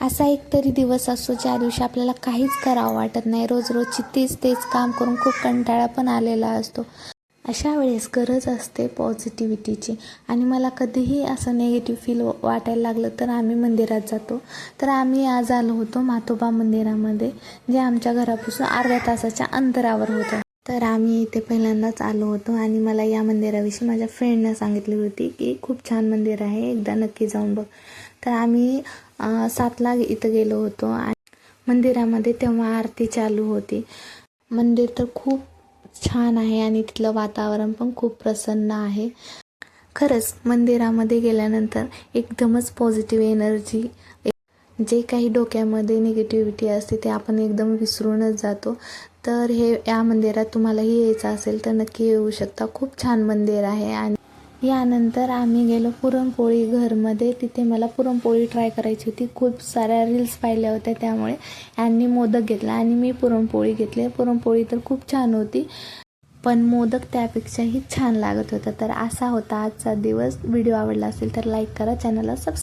असा एक तरी दिवस असतो ज्या दिवशी आपल्याला काहीच करावं वाटत नाही, रोजची तेच काम करून खूप कंटाळा पण आलेला असतो. अशा वेळेस गरज असते पॉझिटिव्हिटीची. आणि मला कधीही असं निगेटिव्ह फील वाटायला लागलं तर आम्ही मंदिरात जातो. तर आम्ही आज आलो होतो म्हातोबा मंदिरामध्ये, जे आमच्या घरापासून अर्ध्या तासाच्या अंतरावर होतं. तर आम्ही इथे पहिल्यांदाच आलो होतो आणि मला या मंदिराविषयी माझ्या फ्रेंडनं सांगितली होती की खूप छान मंदिर आहे, एकदा नक्की जाऊन बघ. तर आम्ही 7ला इथं गेलो होतो आणि मंदिरामध्ये तेव्हा आरती चालू होती. मंदिर तर खूप छान आहे आणि तिथलं वातावरण पण खूप प्रसन्न आहे. खरंच मंदिरामध्ये गेल्यानंतर एकदमच पॉझिटिव्ह एनर्जी, जे काही डोक्यामध्ये निगेटिव्हिटी असते ते आपण एकदम विसरूनच जातो. तर या मंदिरात तुम्हालाही यायचं असेल तर नक्की येऊ शकता. खूप छान मंदिर आहे. आणि यानंतर आम्ही गेलो पुरणपोळी घरमध्ये. तिथे मला पुरणपोळी ट्राय करायची होती. खूप साऱ्या रील्स पाहिल्या होत्या, त्यामुळे यांनी मोदक घेतला आणि मी पुरणपोळी घेतली. पुरणपोळी तर खूप छान होती, पण मोदक त्यापेक्षाही छान लागत होता. तर असा होता आजचा दिवस. व्हिडिओ आवडला असेल तर लाईक करा, चॅनलला सबस्क्राईब